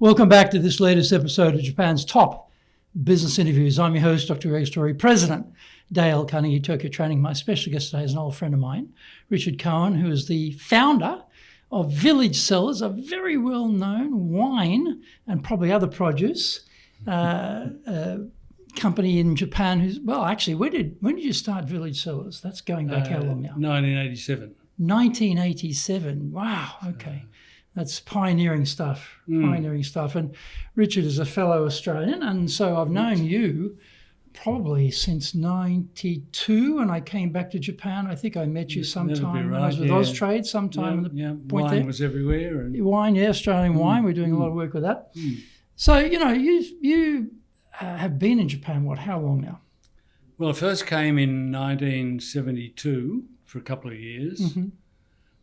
Welcome back to this latest episode of Japan's top business interviews. I'm your host, Dr. Greg Story, President Dale Carnegie Tokyo Training. My special guest today is an old friend of mine, Richard Cohen, who is the founder of Village Cellars, a very well-known wine and probably other produce company in Japan. When did you start Village Cellars? That's going back how long now? 1987. 1987. Wow. Okay. That's pioneering stuff. And Richard is a fellow Australian, and so I've known you probably since 92, and I came back to Japan. I think I met you sometime when I was with Austrade sometime in the point wine there. was everywhere. Wine, Australian wine. We're doing a lot of work with that. So, you have been in Japan, how long now? Well, I first came in 1972 for a couple of years. Mm-hmm.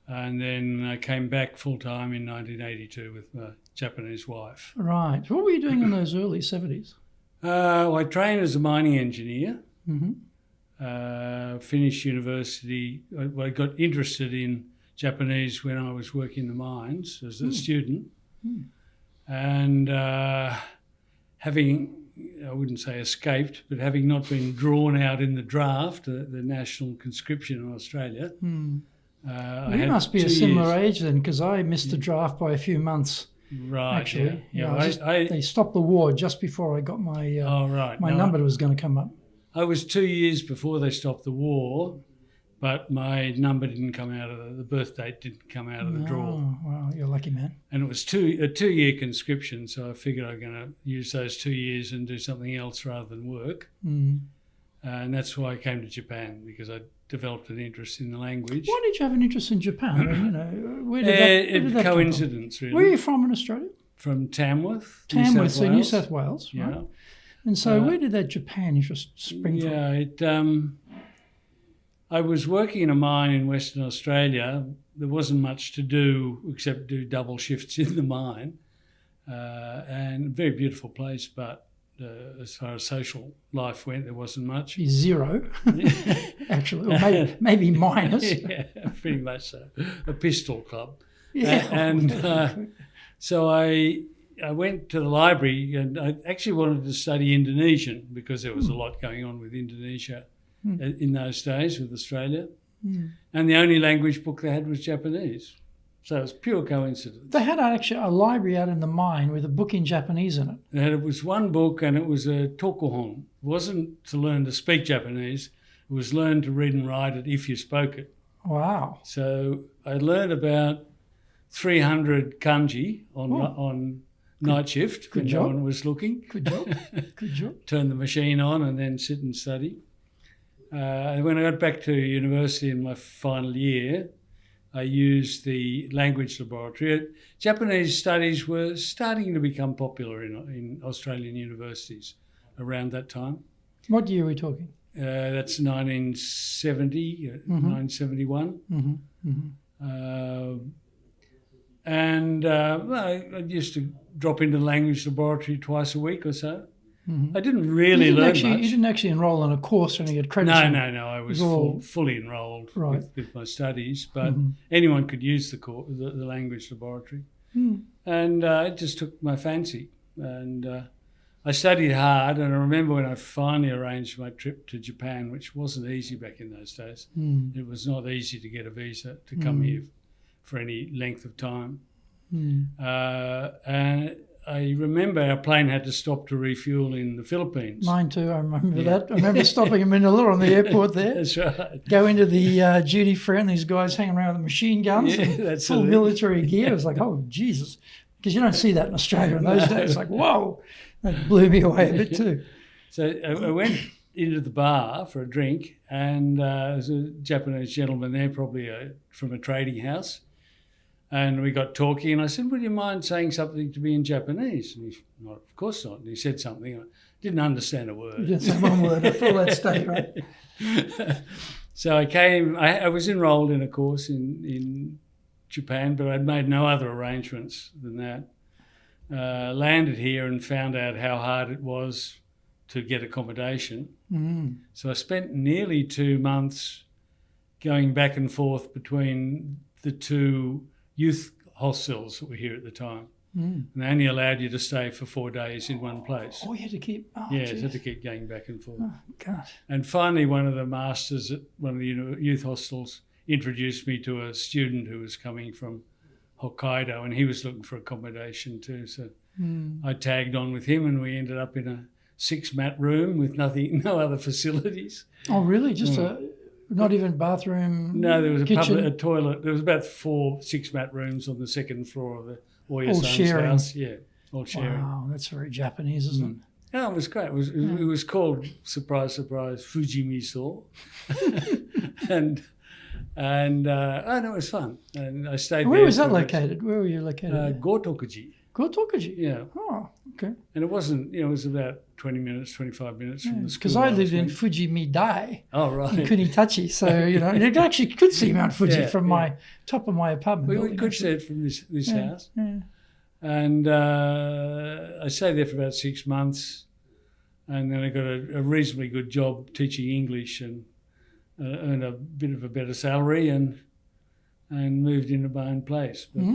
And then I came back full-time in 1982 with my Japanese wife. Right. What were you doing in those early 70s? I trained as a mining engineer, mm-hmm. Finished university. I got interested in Japanese when I was working in the mines as a student. And having, I wouldn't say escaped, but having not been drawn out in the draft, the national conscription in Australia, you must be a similar age then, because I missed the draft by a few months. Right. Actually, Yeah. They stopped the war just before I got my number was going to come up. I was 2 years before they stopped the war, but my number didn't come out of the birth date didn't come out of the draw. Oh, wow, you're a lucky man. And it was a 2-year conscription, so I figured I'm going to use those 2 years and do something else rather than work. And that's why I came to Japan, because I developed an interest in the language. Why did you have an interest in Japan? I mean, where did that coincidence, come from? really. Where are you from in Australia? From Tamworth, New South Wales, right? Yeah. And so where did that Japan interest spring from? I was working in a mine in Western Australia. There wasn't much to do except do double shifts in the mine, and a very beautiful place, but as far as social life went, there wasn't much. Zero, actually, or maybe minus. Yeah, pretty much so. A pistol club. Yeah. So I went to the library, and I actually wanted to study Indonesian because there was a lot going on with Indonesia in those days with Australia. And the only language book they had was Japanese. So it was pure coincidence. They had actually a library out in the mine with a book in Japanese in it. It was one book, and it was a tokuhon. It wasn't to learn to speak Japanese. It was learn to read and write it if you spoke it. Wow. So I learned about 300 kanji on night shift when no one was looking. Good job. Turn the machine on and then sit and study. And when I got back to university in my final year, I used the language laboratory. Japanese studies were starting to become popular in Australian universities around that time. What year are we talking? That's 1970, 1971. I used to drop into the language laboratory twice a week or so. I didn't really learn much. You didn't actually enrol in a course or get credits? No. I was fully enrolled with my studies, but anyone could use the language laboratory. And it just took my fancy. And I studied hard, and I remember when I finally arranged my trip to Japan, which wasn't easy back in those days. It was not easy to get a visa to come here for any length of time. And I remember our plane had to stop to refuel in the Philippines. Mine too, I remember that. I remember stopping in Manila on the airport there. That's right. Go into the duty free, and these guys hanging around with machine guns and full military gear. It was like, oh, Jesus. Because you don't see that in Australia in those days. It's like, whoa. That blew me away a bit too. So I went into the bar for a drink, and there was a Japanese gentleman there, probably from a trading house. And we got talking, and I said, would you mind saying something to me in Japanese? And he said, no, of course not. And he said something. I didn't understand a word. You didn't say one word. I thought that state, right? So I was enrolled in a course in Japan, but I'd made no other arrangements than that. Landed here and found out how hard it was to get accommodation. So I spent nearly 2 months going back and forth between the two youth hostels that were here at the time. And they only allowed you to stay for 4 days in one place. Oh, you had to keep... Oh, yeah, geez. you had to keep going back and forth. Oh, God. And finally, one of the masters at one of the youth hostels introduced me to a student who was coming from Hokkaido, and he was looking for accommodation too. So I tagged on with him, and we ended up in a 6-mat room with no other facilities. Oh, really? Just not even bathroom? No, there was kitchen? a toilet. There was about 4 6-mat rooms on the second floor of the Oya-san's sharing. house. Yeah, all sharing. Wow, that's very Japanese, isn't it? Yeah, it was great. It was called, surprise, surprise, Fujimiso. and it was fun. And I stayed there. Where was that located? Where were you located? Gotokuji. Gotokuji? Yeah. Oh, okay. And it wasn't, it was about 20 minutes, 25 minutes from the school. Because I lived in Fujimidai. Oh, right. In Kunitachi. So, you actually could see Mount Fuji from my top of my apartment. We could see it from this house. Yeah. And I stayed there for about 6 months. And then I got a reasonably good job teaching English and earned a bit of a better salary and moved into my own place. But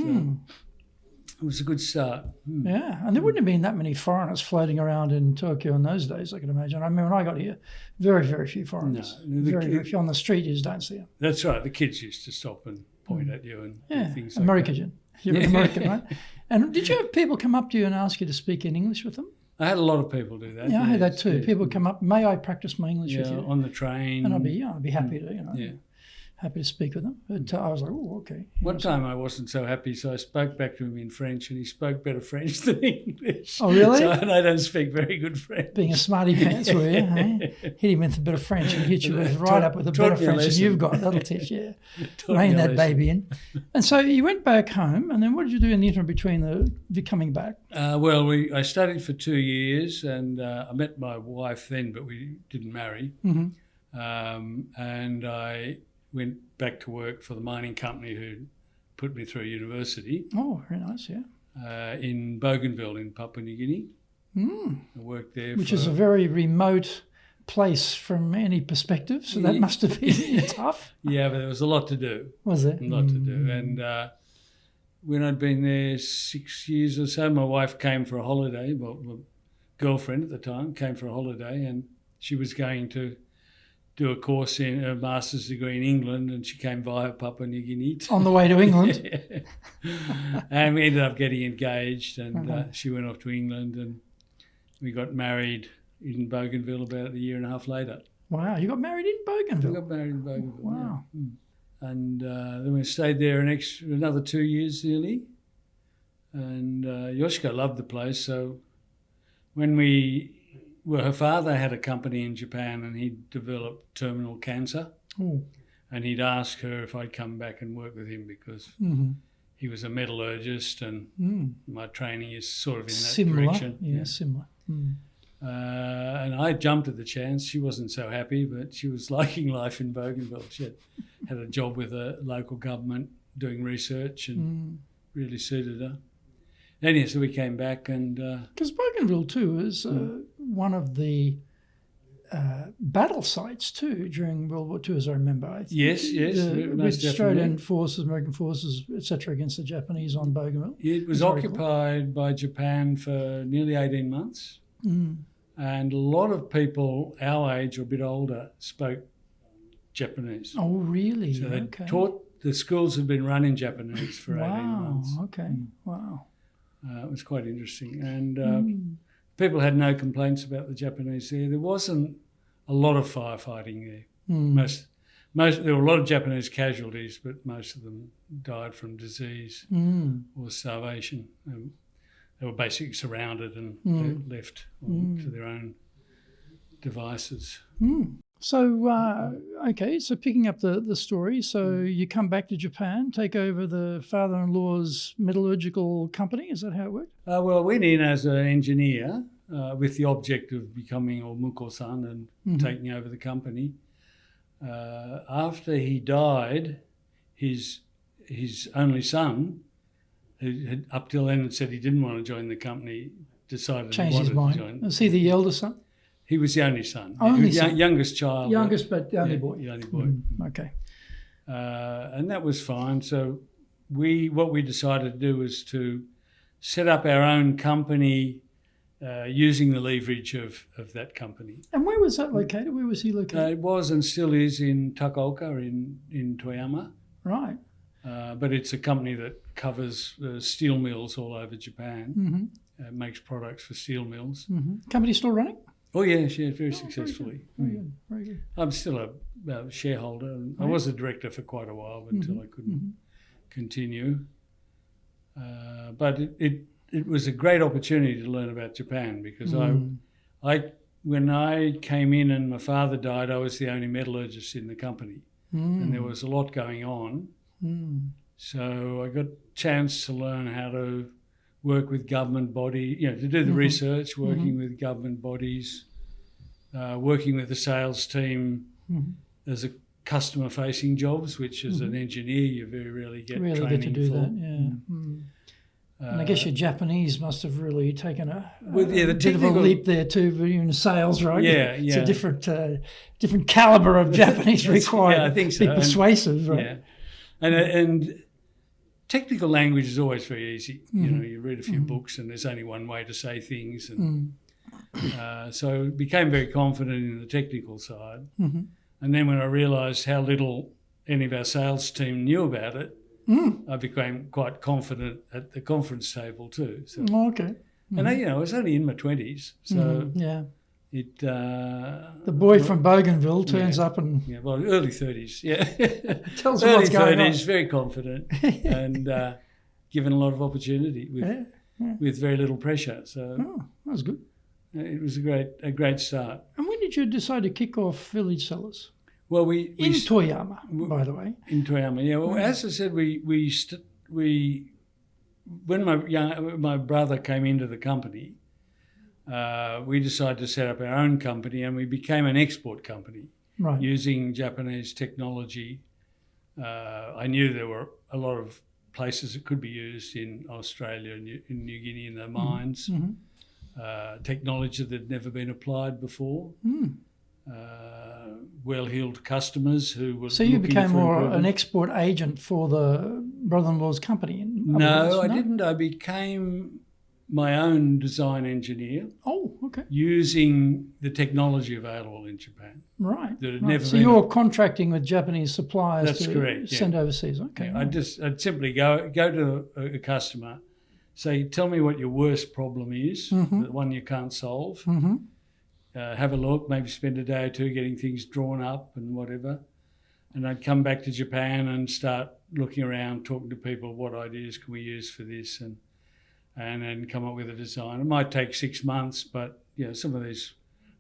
it was a good start. Yeah, and there wouldn't have been that many foreigners floating around in Tokyo in those days, I can imagine. I mean, when I got here, very, very few foreigners. No, very few. On the street, you just don't see them. That's right. The kids used to stop and point at you and do things like American. You're American, right? And did you have people come up to you and ask you to speak in English with them? I had a lot of people do that. Yeah, I had that too. People would come up, may I practice my English with you? On the train. And I'd be happy to, happy to speak with them. But I was like, oh, okay. One time I wasn't so happy, so I spoke back to him in French, and he spoke better French than English. Oh, really? And I don't speak very good French. Being a smarty pants, were you? Hey? Hit him with a bit of French and hit you right up with a bit of French than you've got. That'll teach you. Rein that baby in. And so you went back home, and then what did you do in the interim between the coming back? I studied for 2 years, and I met my wife then, but we didn't marry. And I went back to work for the mining company who put me through university. Oh, very nice, yeah. In Bougainville in Papua New Guinea. I worked there. Which is a very remote place from any perspective, so that must have been tough. Yeah, but there was a lot to do. Was there? A lot to do. And when I'd been there 6 years or so, my wife came for a holiday. Well, my girlfriend at the time came for a holiday, and she was going to do a course in a master's degree in England, and she came via Papua New Guinea. On the way to England? And we ended up getting engaged, and she went off to England, and we got married in Bougainville about a year and a half later. Wow, you got married in Bougainville? We got married in Bougainville, wow. Yeah. And then we stayed there another 2 years nearly. And Yoshiko loved the place, so when her father had a company in Japan, and he developed terminal cancer. Ooh. And he'd ask her if I'd come back and work with him because he was a metallurgist, and my training is sort of in that direction. Yeah, similar. And I jumped at the chance. She wasn't so happy, but she was liking life in Bougainville. She had a job with a local government doing research, and really suited her. Anyway, so we came back, and because Bougainville too is one of the battle sites too during World War II, as I remember. I think. Yes, with Australian forces, American forces, etc., against the Japanese on Bougainville. It was occupied by Japan for nearly 18 months, and a lot of people our age or a bit older spoke Japanese. Oh, really? So they taught. The schools had been run in Japanese for 18 months. Wow. Okay. Wow. It was quite interesting, and people had no complaints about the Japanese there. There wasn't a lot of firefighting there. Most there were a lot of Japanese casualties, but most of them died from disease or starvation. They were basically surrounded and left to their own devices. So, so picking up the story, so you come back to Japan, take over the father-in-law's metallurgical company. Is that how it worked? Well, I went in as an engineer with the object of becoming Muko-san and taking over the company. After he died, his only son, who had up till then had said he didn't want to join the company, decided changed he wanted his mind. to join. Was he the elder son? He was the only son. Only son. Youngest child. Youngest, but the only boy. The only boy. Okay. And that was fine. So what we decided to do was to set up our own company using the leverage of that company. And where was that located? Where was he located? It was and still is in Fukuoka in Toyama. Right. But it's a company that covers steel mills all over Japan. Makes products for steel mills. Company still running? Oh yes, very successfully. Very good. Very good. I'm still a shareholder. And I was a director for quite a while until I couldn't continue. But it was a great opportunity to learn about Japan because when I came in and my father died, I was the only metallurgist in the company, and there was a lot going on. So I got a chance to learn how to work with government body, to do the research, working with government bodies, working with the sales team as a customer-facing jobs, which as an engineer you very rarely get training to do for. that. Yeah. And I guess your Japanese must have really taken a the bit of a leap there too, in sales, right? Yeah. It's a different calibre of Japanese required. Yeah, I think so. Be persuasive, right? Yeah. And technical language is always very easy. You read a few books and there's only one way to say things. And so I became very confident in the technical side. And then when I realised how little any of our sales team knew about it, I became quite confident at the conference table too. So, okay. And I was only in my 20s. So it... the boy from Bougainville turns up and... Yeah, well, early 30s, tells me what's going on. Early 30s, very confident and given a lot of opportunity with very little pressure. So that was good. It was a great start. And when did you decide to kick off Village Cellars? Well, in Toyama, by the way. In Toyama, yeah. Well, as I said, when my brother came into the company, we decided to set up our own company, and we became an export company using Japanese technology. I knew there were a lot of places it could be used in Australia and in New Guinea in the mines. Technology that had never been applied before. Well-heeled customers who were. So you became more an export agent for the brother-in-law's company? No, I didn't. I became my own design engineer. Oh, okay. Using the technology available in Japan. Right. That had never so been you're contracting with Japanese suppliers That's correct, send overseas. Okay. Yeah, I'd simply go to a customer, say, tell me what your worst problem is, the one you can't solve. Have a look, maybe spend a day or two getting things drawn up and whatever. And I'd come back to Japan and start looking around, talking to people, what ideas can we use for this, and then come up with a design. It might take 6 months, but some of these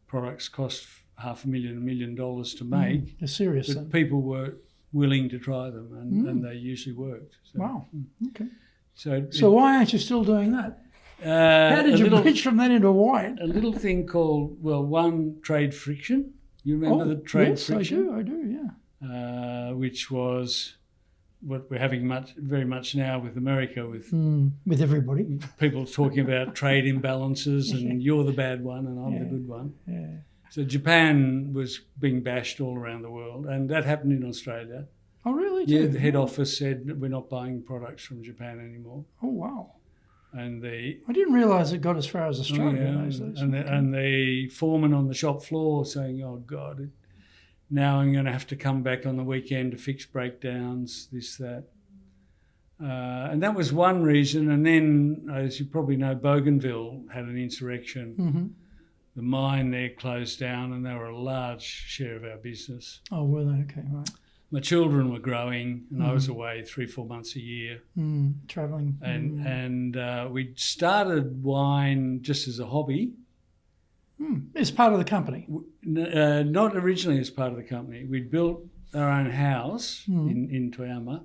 products cost $500,000, $1 million to make. They're serious. But people were willing to try them, and they usually worked. So, wow. Okay. So why aren't you still doing that? How did you bridge from that into wine? A little thing called, trade friction. You remember the trade friction? Yes, I do, yeah. Which was what we're having very much now with America, with everybody. People talking about trade imbalances and you're the bad one and I'm the good one. Yeah. So Japan was being bashed all around the world, and that happened in Australia. Oh, really? Yeah, the head office said we're not buying products from Japan anymore. Oh, wow. And I didn't realise it got as far as Australia in those days. And the foreman on the shop floor saying, oh, God, now I'm going to have to come back on the weekend to fix breakdowns, this, that. And that was one reason. And then, as you probably know, Bougainville had an insurrection. The mine there closed down, and they were a large share of our business. Oh, were they? Okay, right. My children were growing, and I was away 3-4 months a year. Travelling. And we started wine just as a hobby. As part of the company? Not originally as part of the company. We built our own house in Toyama,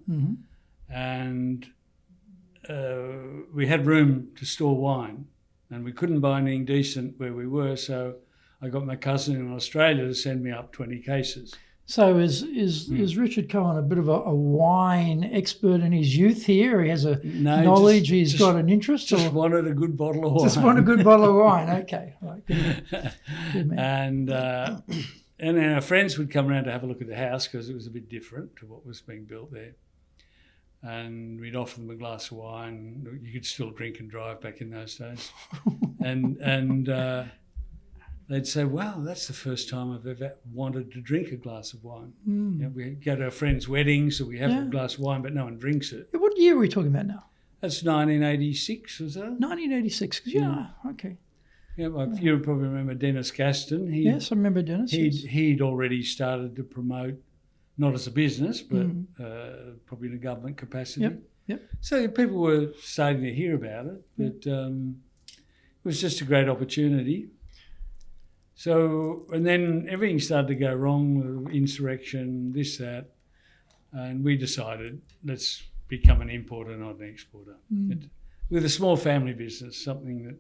and we had room to store wine, and we couldn't buy anything decent where we were, so I got my cousin in Australia to send me up 20 cases. So is Richard Cohen a bit of a wine expert in his youth here? He has a knowledge, he's got an interest? Just wanted a good bottle of wine. Just wanted a good bottle of wine, okay. Right, good man. And then our friends would come around to have a look at the house because it was a bit different to what was being built there. and we'd offer them a glass of wine. You could still drink and drive back in those days. and they'd say, wow, that's the first time I've ever wanted to drink a glass of wine. You know, we go to our friends' weddings, so we have a glass of wine, but no one drinks it. What year are we talking about now? That's 1986, was that? 1986, okay. Yeah, well, you probably remember Dennis Gaston. Yes, I remember Dennis. He'd already started to promote, not as a business, but probably in a government capacity. Yep. So people were starting to hear about it, but it was just a great opportunity. So, and then everything started to go wrong, insurrection, this, that, and we decided, let's become an importer, not an exporter. With a small family business, something that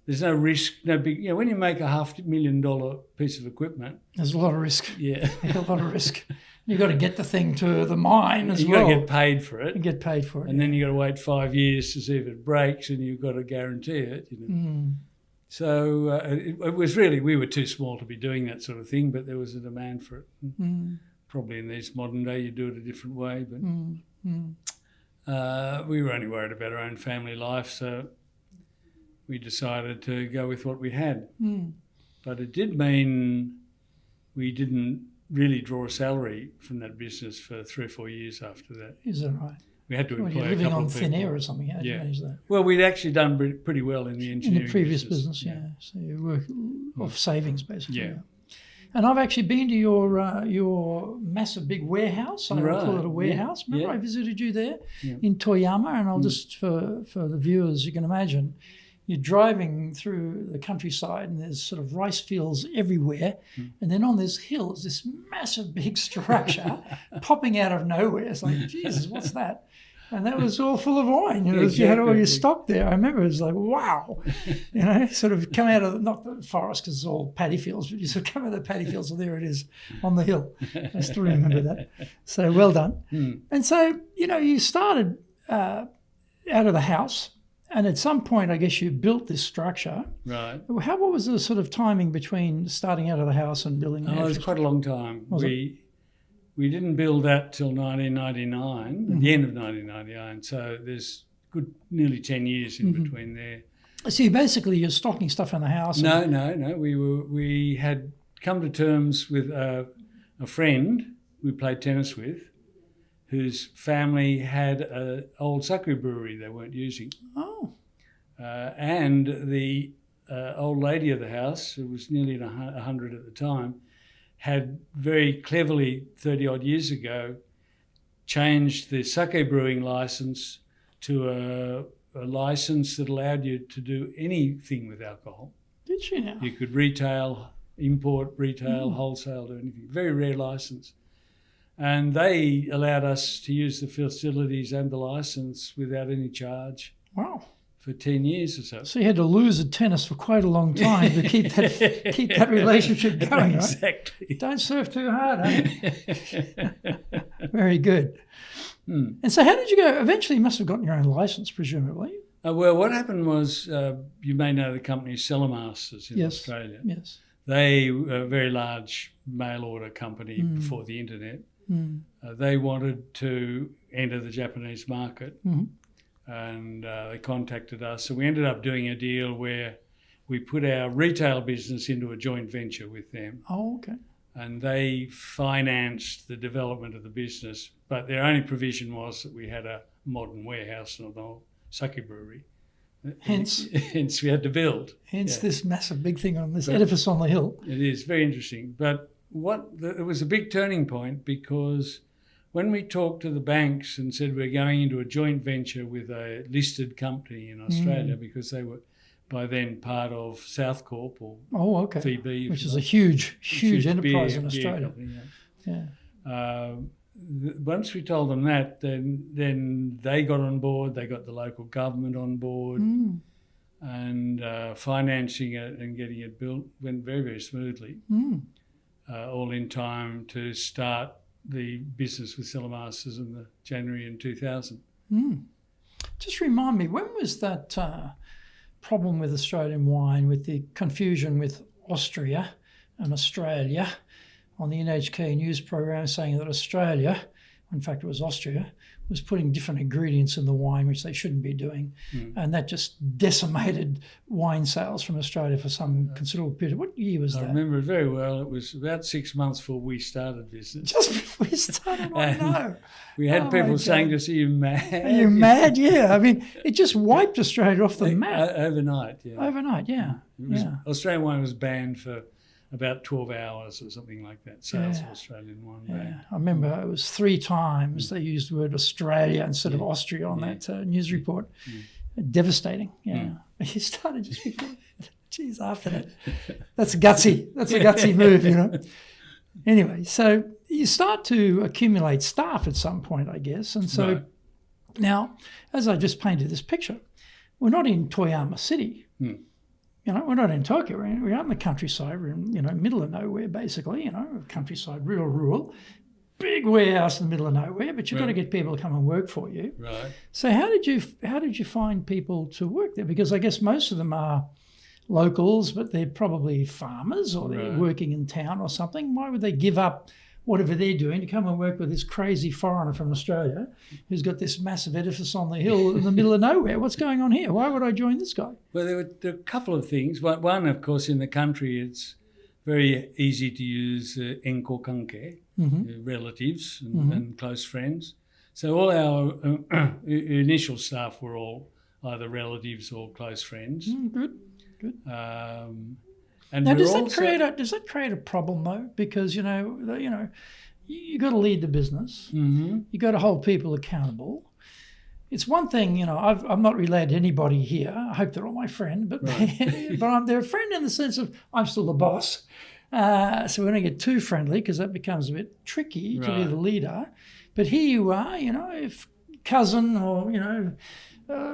there's no risk, no big, you know, when you make a $500,000 piece of equipment. There's a lot of risk. Yeah. A lot of risk. You've got to get the thing to the mine as well. You've got to get paid for it. You get paid for it. And then you've got to wait 5 years to see if it breaks, and you've got to guarantee it, you know. So it was really, we were too small to be doing that sort of thing, but there was a demand for it. Probably in this modern day you do it a different way, but we were only worried about our own family life, so we decided to go with what we had. But it did mean we didn't really draw a salary from that business for 3 or 4 years after that. Is that right? We had to employ you're living on thin air or something. How did you manage that? Well, we'd actually done pretty well in the engineering in the previous business. So you work off savings basically. Yeah. And I've actually been to your massive big warehouse. I call it a warehouse. Remember I visited you there in Toyama, and I'll just for the viewers, you can imagine, you're driving through the countryside and there's sort of rice fields everywhere, and then on this hill is this massive big structure popping out of nowhere. It's like, Jesus, what's that? And that was all full of wine. You know, you had all your stock there. I remember it was like, wow. You know, sort of come out of, not the forest because it's all paddy fields, but you sort of come out of the paddy fields, and there it is on the hill. I still remember that. So well done. And so, you know, you started out of the house, and at some point, I guess you built this structure. Right. What was the sort of timing between starting out of the house and building the house? It was quite a long time. We didn't build that till 1999, at the end of 1999. So there's nearly 10 years in between there. So you're stocking stuff in the house? No. We had come to terms with a friend we played tennis with, whose family had an old sake brewery they weren't using. Oh. And the old lady of the house, who was nearly 100 at the time, had very cleverly 30-odd years ago changed the sake brewing license to a license that allowed you to do anything with alcohol. Did she now? You could import, retail, wholesale, do anything. Very rare license. And they allowed us to use the facilities and the license without any charge. Wow. For 10 years or so. So you had to lose at tennis for quite a long time to keep that relationship going, right? Exactly. Don't surf too hard, eh? Very good. And so how did you go? Eventually you must have gotten your own license, presumably. Well, what happened was, you may know the company Cellars in Australia. Yes. They were a very large mail order company before the internet. They wanted to enter the Japanese market. And they contacted us. So we ended up doing a deal where we put our retail business into a joint venture with them. Oh, okay. And they financed the development of the business, but their only provision was that we had a modern warehouse, not a sake brewery. Hence we had to build. Hence this massive big thing on this edifice on the hill. It is very interesting. But it was a big turning point, because when we talked to the banks and said we're going into a joint venture with a listed company in Australia, because they were by then part of South Corp or VB, which is a huge enterprise in Australia. Company, once we told them that, then they got on board. They got the local government on board, and financing it and getting it built went very, very smoothly. All in time to start the business with Cellars in the January in 2000. Just remind me, when was that problem with Australian wine, with the confusion with Austria and Australia on the NHK news program saying that Australia in fact it was Austria, was putting different ingredients in the wine which they shouldn't be doing, and that just decimated wine sales from Australia for some considerable period. What year was that? I remember it very well. It was about 6 months before we started business. Just before we started, I know. We had people saying to us, "Are you mad? Are you mad?" Yeah, I mean, it just wiped Australia off the map. Overnight, yeah. Overnight, yeah. Australian wine was banned for about 12 hours or something like that, sales of Australian wine. Yeah. I remember it was 3 times they used the word Australia instead of Austria on that news report. Devastating, You started just before. Geez, after that. That's gutsy. That's a gutsy move, you know. Anyway, so you start to accumulate staff at some point, I guess. And so now, as I just painted this picture, we're not in Toyama City. You know, we're not in Tokyo. We're out in the countryside. We're in, middle of nowhere, basically, countryside, rural. Big warehouse in the middle of nowhere, but you've got to get people to come and work for you. Right. So how did you find people to work there? Because I guess most of them are locals, but they're probably farmers or they're working in town or something. Why would they give up whatever they're doing to come and work with this crazy foreigner from Australia who's got this massive edifice on the hill in the middle of nowhere? What's going on here? Why would I join this guy? Well, there were a couple of things. One, of course, in the country, it's very easy to use enko kanke, relatives and close friends. So all our initial staff were all either relatives or close friends. Good. And now, does that create a problem though? Because you got to lead the business. You got to hold people accountable. It's one thing, I'm not related to anybody here. I hope they're all my friend, but they're a friend in the sense of I'm still the boss. So we don't get too friendly because that becomes a bit tricky to be the leader. But here you are, if cousin or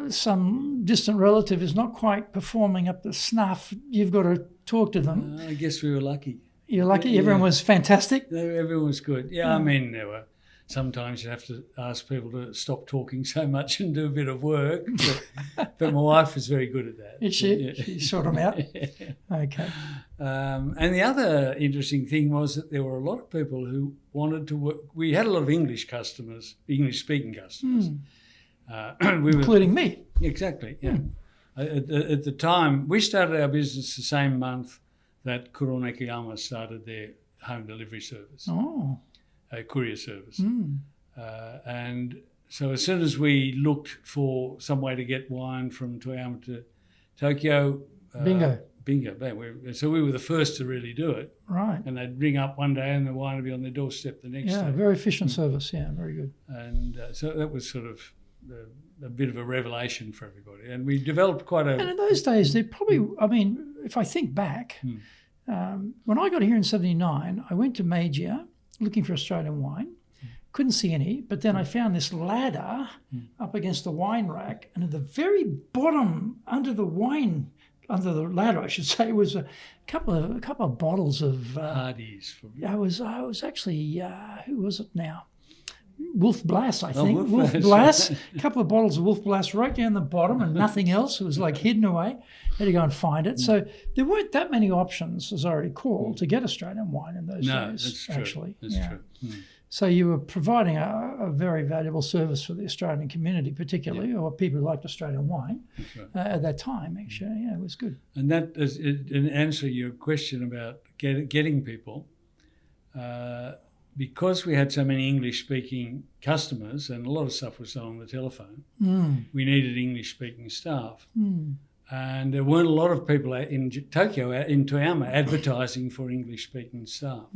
some distant relative is not quite performing up to snuff, you've got to talk to them. I guess we were lucky. You're lucky? Everyone was fantastic? Everyone was good. Yeah, I mean, there were sometimes you have to ask people to stop talking so much and do a bit of work. But my wife is very good at that. Is she? Yeah. She sort them out? Okay. And the other interesting thing was that there were a lot of people who wanted to work. We had a lot of English-speaking customers. Including me. Exactly, yeah. At the time, we started our business the same month that Toyama started their home delivery service, courier service. And so as soon as we looked for some way to get wine from Toyama to Tokyo... Bingo. Bang. So we were the first to really do it. Right. And they'd ring up one day and the wine would be on their doorstep the next day. Yeah, very efficient service. Yeah, very good. And so that was sort of a bit of a revelation for everybody. And we developed quite a... And in those days, they probably, if I think back, when I got here in 79, I went to Meiji looking for Australian wine. Couldn't see any, but then I found this ladder up against the wine rack, and at the very bottom, under the ladder, I should say, was a couple of bottles of Hardy's. I was actually who was it now? Wolf Blass, I think. Wolf Blass. A couple of bottles of Wolf Blass right down the bottom and nothing else. It was like hidden away. Had to go and find it. So there weren't that many options, as I recall, to get Australian wine in those days. That's true. Actually, that's true. So you were providing a very valuable service for the Australian community, particularly, or people who liked Australian wine at that time. Actually, it was good. And that is in answer your question about getting people. Because we had so many English-speaking customers and a lot of stuff was done on the telephone, we needed English-speaking staff. And there weren't a lot of people in Tokyo, in Toyama, advertising for English-speaking staff.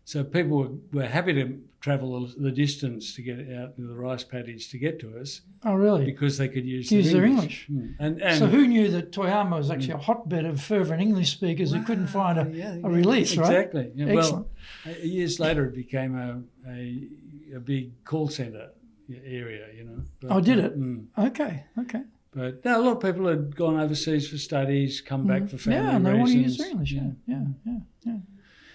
So people were happy to travel the distance to get out to the rice paddies to get to us. Oh, really? Because they could use their English. And so who knew that Toyama was actually a hotbed of fervent English speakers who couldn't find a release, right? Exactly. Yeah, excellent. Well, years later it became a big call centre area, But, did it? Okay. But no, a lot of people had gone overseas for studies, come back for family reasons. Yeah, and they want to use their English. Yeah.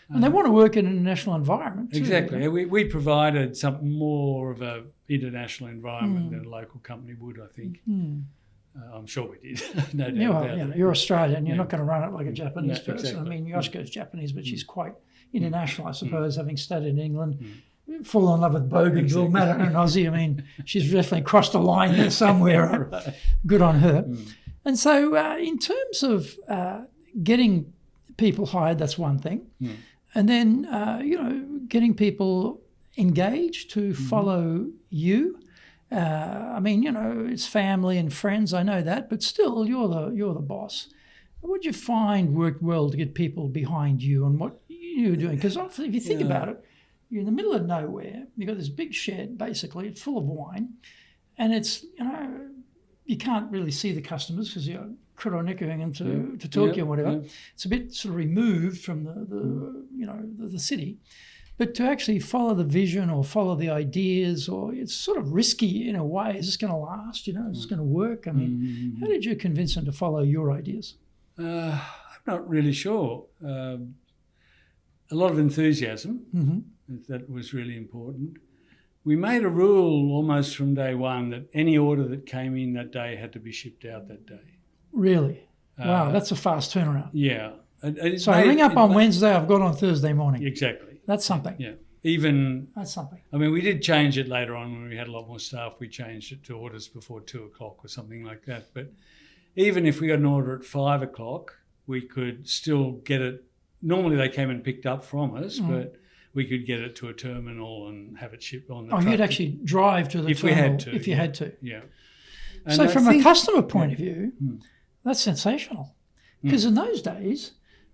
And they want to work in an international environment too. Exactly. We provided something more of an international environment than a local company would, I think. I'm sure we did. No doubt about it. You're Australian. You're not going to run it like a Japanese person. Exactly. I mean, Yoshiko's Japanese, but she's quite international, I suppose, having studied in England fall in love with Bougainville, Matt and Aussie. I mean, she's definitely crossed a line there somewhere. Right? Good on her. And so in terms of getting people hired, that's one thing. And then, getting people engaged to follow you. I mean, it's family and friends, I know that, but still you're the boss. What did you find worked well to get people behind you and what you were doing? Because if you think about it, you're in the middle of nowhere. You've got this big shed, basically, full of wine, and it's, you can't really see the customers because you're Kuronikering them to Tokyo or whatever. It's a bit sort of removed from the city. But to actually follow the vision or follow the ideas, or it's sort of risky in a way. Is this going to last? Is this going to work? I mean, how did you convince them to follow your ideas? I'm not really sure. A lot of enthusiasm. That was really important. We made a rule almost from day one that any order that came in that day had to be shipped out that day. Really? Wow, that's a fast turnaround. Yeah. So I ring up on Wednesday, I've got on Thursday morning. Exactly. That's something. Yeah. That's something. I mean, we did change it later on when we had a lot more staff. We changed it to orders before 2:00 or something like that. But even if we got an order at 5:00, we could still get it. Normally they came and picked up from us, but we could get it to a terminal and have it shipped on the truck. You'd actually drive to the terminal if you had to. Yeah. And so from a customer point of view, that's sensational. Because in those days,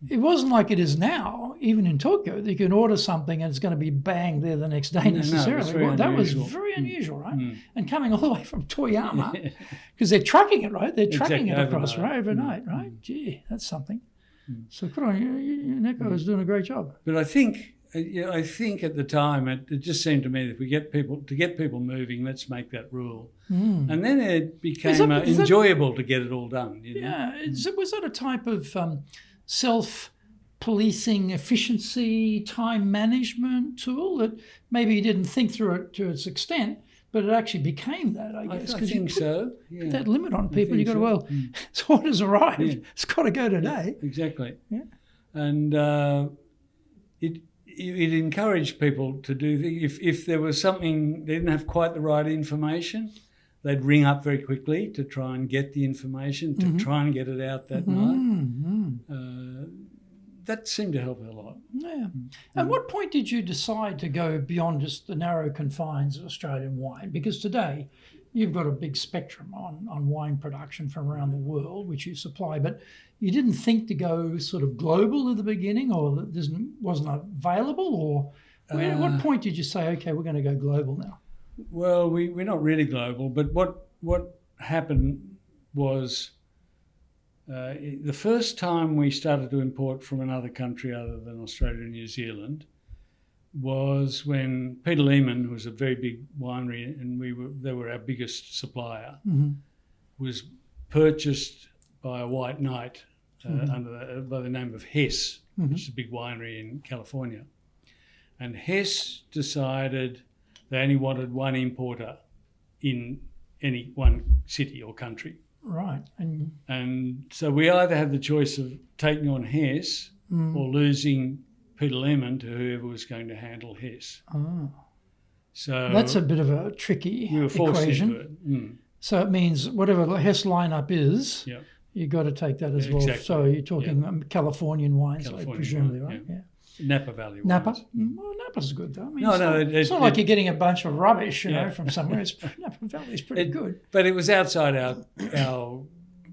it wasn't like it is now, even in Tokyo, that you can order something and it's going to be bang there the next day necessarily. That was very unusual, right? And coming all the way from Toyama, because they're trucking it, right? They're trucking it across overnight, right? Gee, that's something. So good on you. Neko is doing a great job. But I think at the time it just seemed to me that if we get people moving, let's make that rule. And then it became enjoyable to get it all done. Yeah. Was that a type of self-policing efficiency, time management tool that maybe you didn't think through it to its extent, but it actually became that, I guess? I think so. Put that limit on people. You've got to, this order's arrived. Yeah. It's got to go today. Yeah, exactly. Yeah. And it encouraged people to do things. If there was something, they didn't have quite the right information, they'd ring up very quickly to try and get the information, to try and get it out that night. That seemed to help a lot. Yeah. At what point did you decide to go beyond just the narrow confines of Australian wine? Because today you've got a big spectrum on wine production from around the world, which you supply, but you didn't think to go sort of global at the beginning, or that wasn't available, or at what point did you say, okay, we're going to go global now? Well, we're not really global, but what happened was the first time we started to import from another country other than Australia and New Zealand was when Peter Lehmann, who was a very big winery, and they were our biggest supplier, was purchased by a white knight by the name of Hess, which is a big winery in California. And Hess decided they only wanted one importer in any one city or country. Right. And so we either had the choice of taking on Hess or losing Peter Lehmann to whoever was going to handle Hess. Oh. So that's a bit of a tricky we were forced equation. Into it. So it means whatever the Hess lineup is, you've got to take that as well. So you're talking Californian wines, presumably, right? Yeah. Napa Valley wines. Napa? Well, Napa's good, though. I mean, it's not like you're getting a bunch of rubbish, from somewhere. Napa Valley's pretty good. But it was outside our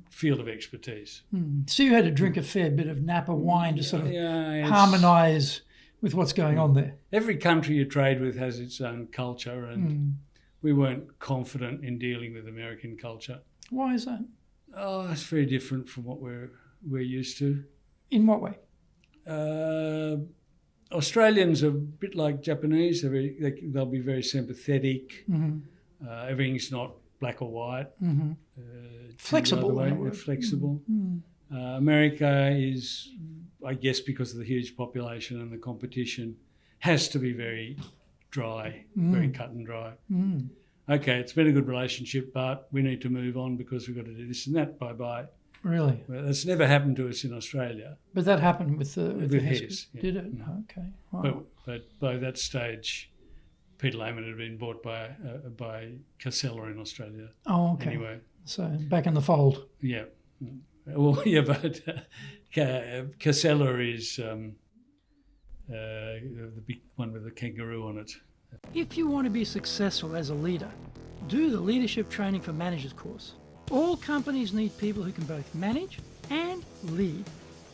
field of expertise. So you had to drink a fair bit of Napa wine to sort of harmonise with what's going on there. Every country you trade with has its own culture, and we weren't confident in dealing with American culture. Why is that? Oh, it's very different from what we're used to. In what way? Australians are a bit like Japanese. They'll be very sympathetic. Everything's not black or white. Flexible. Flexible. America is, I guess, because of the huge population and the competition, has to be very dry, very cut and dry. Okay, it's been a good relationship, but we need to move on because we've got to do this and that. Bye-bye. Really? Well, that's never happened to us in Australia. But that happened with the Hess. Did it? Okay. Wow. But by that stage, Peter Layman had been bought by Cellars in Australia. Oh, okay. Anyway, so back in the fold. Yeah. Well, yeah, but Cellars is the big one with the kangaroo on it. If you want to be successful as a leader, do the Leadership Training for Managers course. All companies need people who can both manage and lead.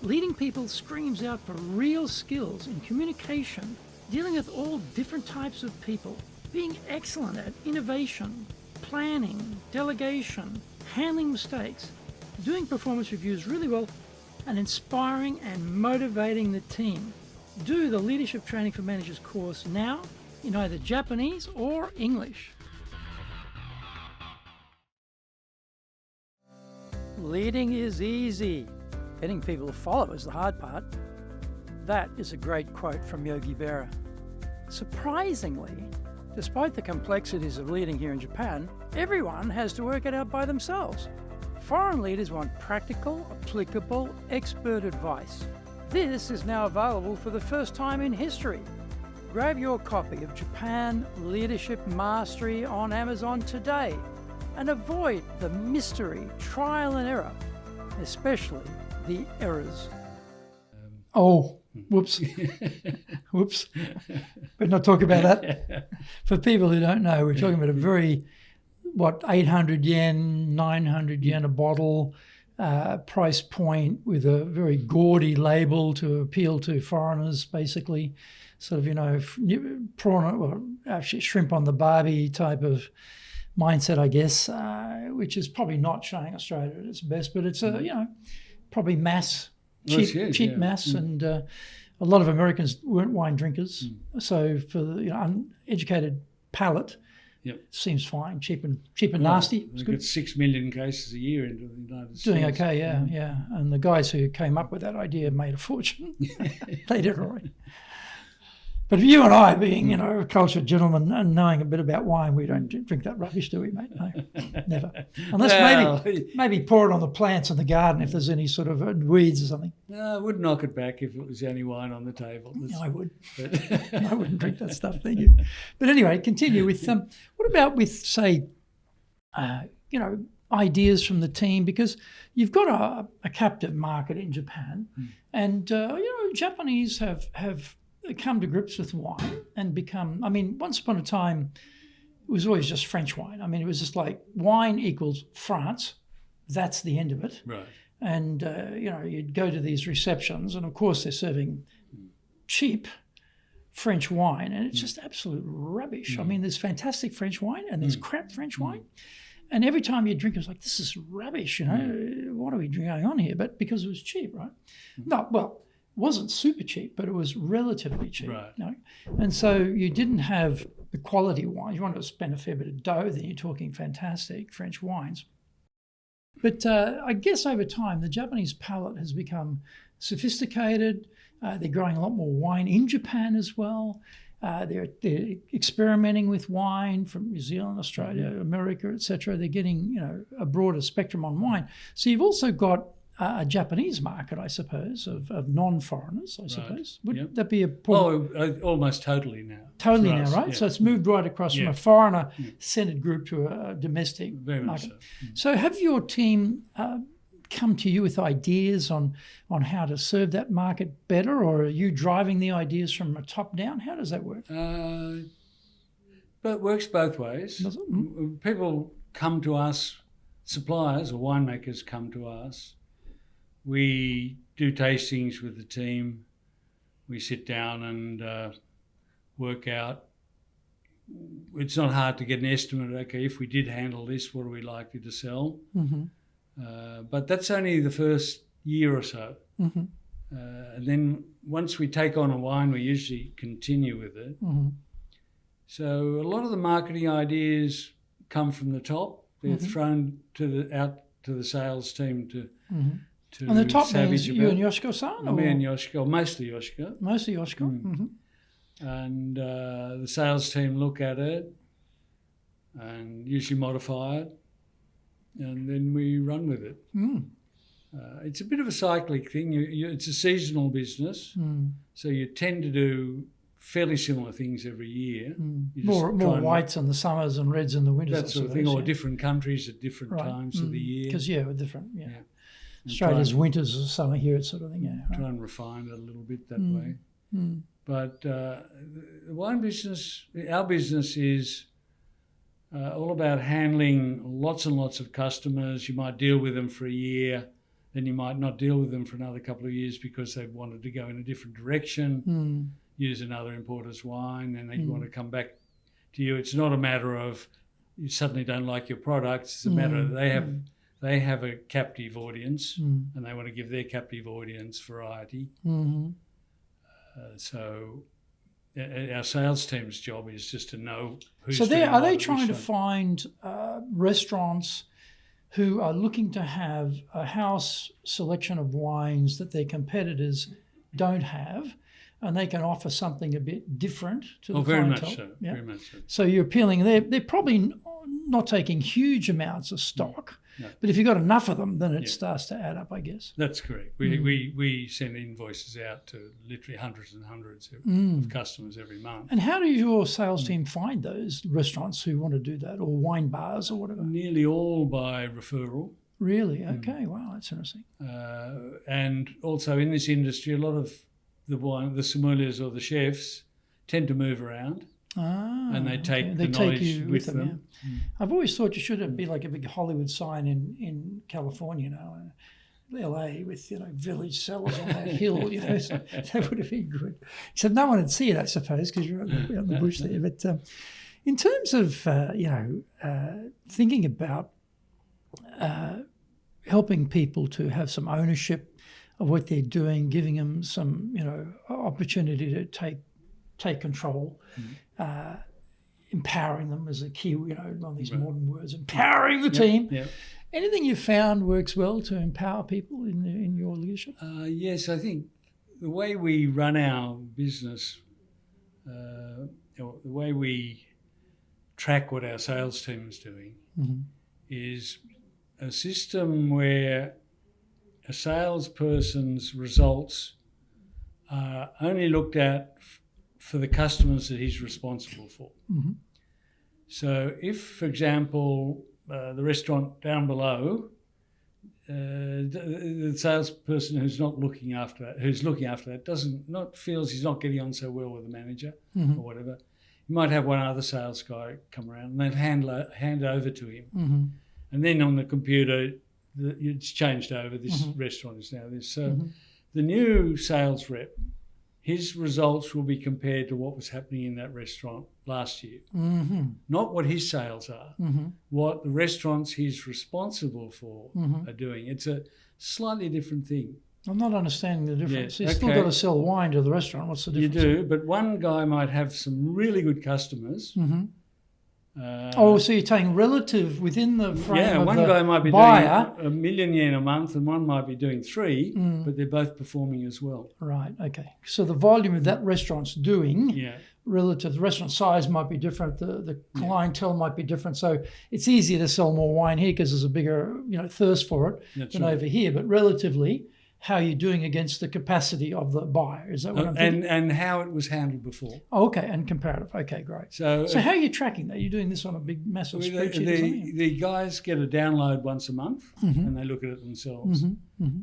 Leading people screams out for real skills in communication, dealing with all different types of people, being excellent at innovation, planning, delegation, handling mistakes, doing performance reviews really well, and inspiring and motivating the team. Do the Leadership Training for Managers course now in either Japanese or English. Leading is easy. Getting people to follow is the hard part. That is a great quote from Yogi Berra. Surprisingly, despite the complexities of leading here in Japan, everyone has to work it out by themselves. Foreign leaders want practical, applicable, expert advice. This is now available for the first time in history. Grab your copy of Japan Leadership Mastery on Amazon today and avoid the mystery, trial and error, especially the errors. Whoops. Whoops. Better not talk about that. For people who don't know, we're talking about a very, 800 yen, 900 yen a bottle price point with a very gaudy label to appeal to foreigners, basically. Sort of, prawn, or actually shrimp on the barbie type of mindset, I guess, which is probably not showing Australia at its best, but it's probably mass, cheap mass, and a lot of Americans weren't wine drinkers, so for the uneducated palate, it seems fine, cheap and nasty. It's good. 6 million cases a year into the United States. Doing okay, yeah. And the guys who came up with that idea made a fortune. They did all right. But you and I, being, a cultured gentleman and knowing a bit about wine, we don't drink that rubbish, do we, mate? No, never. Unless maybe pour it on the plants in the garden if there's any sort of weeds or something. No, I would knock it back if it was the only wine on the table. No, I would. I wouldn't drink that stuff, thank you. But anyway, continue with, what about with, say, ideas from the team? Because you've got a captive market in Japan, and, Japanese have come to grips with wine and become, once upon a time, it was always just French wine. It was just like wine equals France. That's the end of it. Right. And, you'd go to these receptions and, of course, they're serving cheap French wine and it's just absolute rubbish. There's fantastic French wine and there's crap French wine. And every time you drink, it's like, this is rubbish, what are we going on here? But because it was cheap, right? No, well, wasn't super cheap, but it was relatively cheap. Right. And so you didn't have the quality wines. You wanted to spend a fair bit of dough, then you're talking fantastic French wines. But I guess over time, the Japanese palate has become sophisticated. They're growing a lot more wine in Japan as well. They're experimenting with wine from New Zealand, Australia, America, etc. They're getting, a broader spectrum on wine. So you've also got a Japanese market, I suppose, of non-foreigners, I suppose. Would that be a point? Almost totally now. Totally now, right? Yeah. So it's moved right across from a foreigner-centered group to a domestic market. So have your team come to you with ideas on how to serve that market better, or are you driving the ideas from a top down? How does that work? But it works both ways. Does it? People come to us, suppliers or winemakers come to us. We do tastings with the team. We sit down and work out. It's not hard to get an estimate. Okay, if we did handle this, what are we likely to sell? But that's only the first year or so. And then once we take on a wine, we usually continue with it. So a lot of the marketing ideas come from the top. They're thrown out to the sales team to and the top means you and Yoshiko-san? Me and Yoshiko, mostly Yoshiko. Mostly Yoshiko. And the sales team look at it and usually modify it, and then we run with it. It's a bit of a cyclic thing. It's a seasonal business, so you tend to do fairly similar things every year. More whites in the summers and reds in the winters. That sort of thing, or different countries at different times of the year. Because, different, Australia's winters or summer here, it's sort of thing, Try and refine it a little bit that way. But the wine business, our business is all about handling lots and lots of customers. You might deal with them for a year, then you might not deal with them for another couple of years because they've wanted to go in a different direction, use another importer's wine, and they want to come back to you. It's not a matter of you suddenly don't like your products. It's a matter of they have a captive audience and they want to give their captive audience variety. So our sales team's job is just to know who's doing what. Are they trying to find restaurants who are looking to have a house selection of wines that their competitors don't have, and they can offer something a bit different to the very clientele? much so. Yeah. Very much so. So you're appealing. They're probably not taking huge amounts of stock, No. but if you've got enough of them, then it starts to add up, I guess. That's correct. We send invoices out to literally hundreds and hundreds of customers every month. And how do your sales team find those restaurants who want to do that, or wine bars or whatever? Nearly all by referral. Really? Okay. Wow, that's interesting. And also in this industry, a lot of the sommeliers or the chefs tend to move around. And they take the knowledge with them. Yeah. I've always thought you should be like a big Hollywood sign in California, LA with, village cellars on that hill, so that would have been good. Except no one would see it, I suppose, because you're on the bush there. But in terms of, thinking about helping people to have some ownership of what they're doing, giving them some, opportunity to take control, empowering them is a key, on these modern words, empowering the team. Yep. Anything you found works well to empower people in your leadership? Yes, I think the way we run our business, the way we track what our sales team is doing is a system where a salesperson's results are only looked at for the customers that he's responsible for. So if, for example, the restaurant down below, the salesperson who's looking after that feels he's not getting on so well with the manager or whatever, you might have one other sales guy come around and they'd hand over to him. And then on the computer, it's changed over. This restaurant is now this. So the new sales rep, his results will be compared to what was happening in that restaurant last year. Not what his sales are, what the restaurants he's responsible for are doing. It's a slightly different thing. I'm not understanding the difference. Yeah, You've still got to sell wine to the restaurant. What's the difference? You do, but one guy might have some really good customers. So you're taking relative within the frame of one the guy might be buyer. doing $1 million yen a month and one might be doing 3, but they're both performing as well. Right, okay. So the volume of that restaurant's doing relative, the restaurant size might be different, the clientele might be different. So it's easier to sell more wine here because there's a bigger thirst for it than over here. But relatively, how you're doing against the capacity of the buyer. Is that what I'm thinking? And how it was handled before. Oh, okay, and comparative. Okay, great. So how are you tracking that? You're doing this on a big, massive spreadsheet or something? The guys get a download once a month and they look at it themselves.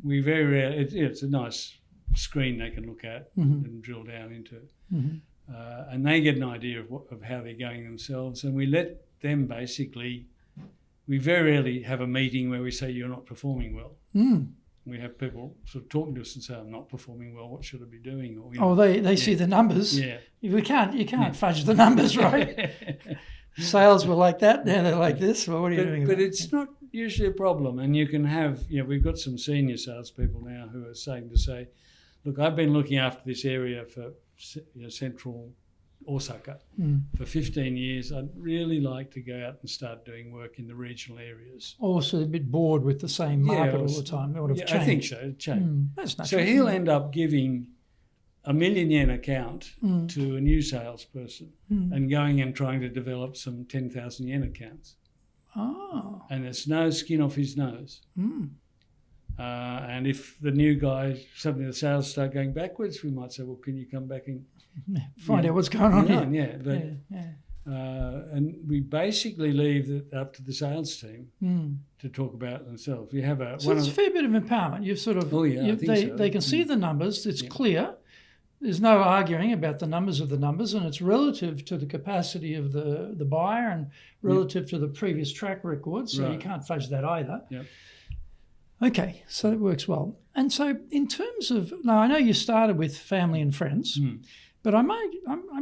We very rarely, it's a nice screen they can look at and drill down into. And they get an idea of how they're going themselves. And we let them we very rarely have a meeting where we say, you're not performing well. We have people sort of talking to us and say, I'm not performing well, what should I be doing? Or, they see the numbers. Yeah. You can't fudge the numbers, right? Sales were like that, now they're like this. Well, what are you doing about it? But it's not usually a problem. And you can have, we've got some senior salespeople now who are saying, look, I've been looking after this area for central Osaka for 15 years. I'd really like to go out and start doing work in the regional areas. Also a bit bored with the same market all the time. It would have changed. I think so. It changed. That's natural. So he'll end up giving $1 million yen account to a new salesperson and going and trying to develop some 10,000 yen accounts. Oh. And there's no skin off his nose. And if the new guy, suddenly the sales start going backwards, we might say, well, can you come back and find out what's going on here? Yeah, but and we basically leave it up to the sales team to talk about themselves. We have so it's a fair bit of empowerment. You've sort of they can see the numbers. It's clear. There's no arguing about the numbers of the numbers, and it's relative to the capacity of the buyer and relative to the previous track record. So you can't fudge that either. Yep. Okay, so it works well. And so in terms of, now I know you started with family and friends, but I'm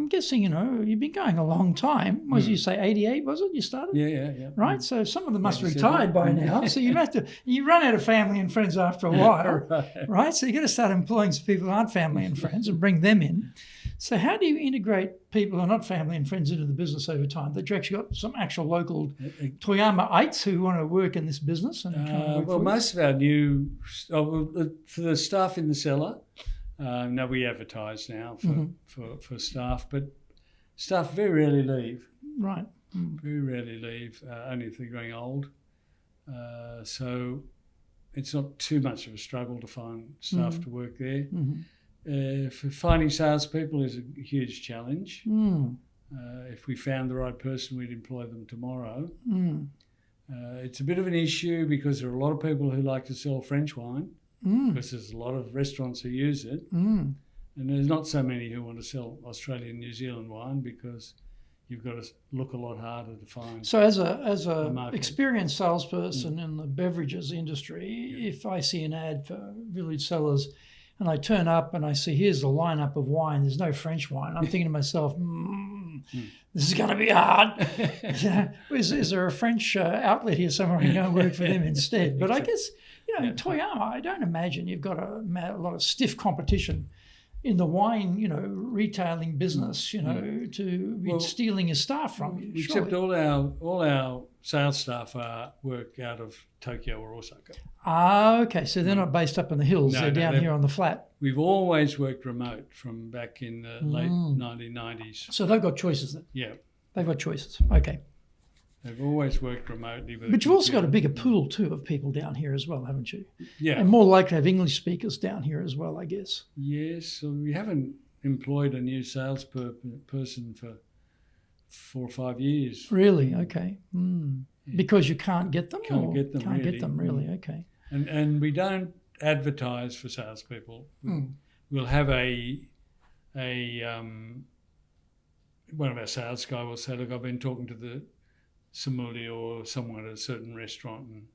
guessing, you've been going a long time. You say 88, was it you started? Yeah. Right, so some of them must have retired by now. So you run out of family and friends after a while, right? So you've got to start employing some people who aren't family and friends and bring them in. So how do you integrate people who are not family and friends into the business over time? That you actually got some actual local Toyama-ites who want to work in this business? And most of our for the staff in the cellar, no, we advertise now for staff, but staff very rarely leave. Right. Very rarely leave, only if they're growing old. So it's not too much of a struggle to find staff to work there. For finding salespeople is a huge challenge. If we found the right person, we'd employ them tomorrow. It's a bit of an issue because there are a lot of people who like to sell French wine because there's a lot of restaurants who use it. And there's not so many who want to sell Australian, New Zealand wine because you've got to look a lot harder to find. So as a experienced salesperson in the beverages industry, if I see an ad for Village Cellars and I turn up and I see here's the lineup of wine, there's no French wine, I'm thinking to myself, this is going to be hard. Is there a French outlet here somewhere I can go and work for them instead? But I guess, in Toyama, I don't imagine you've got a lot of stiff competition in the wine, retailing business, to be stealing your staff from you. Except all our sales staff work out of Tokyo or Osaka. Okay. So they're not based up in the hills. They're down here on the flat. We've always worked remote from back in the late 1990s. So they've got choices then? Yeah. They've got choices. Okay. They've always worked remotely. But you've also got a bigger pool too of people down here as well, haven't you? Yeah. And more likely to have English speakers down here as well, I guess. Yes. So we haven't employed a new sales person for 4 or 5 years. Really? Okay. Because you can't get them? Can't get them Can't really. get them, really. Okay. And we don't advertise for salespeople. We'll have one of our sales guys will say, look, I've been talking to the sommelier or someone at a certain restaurant and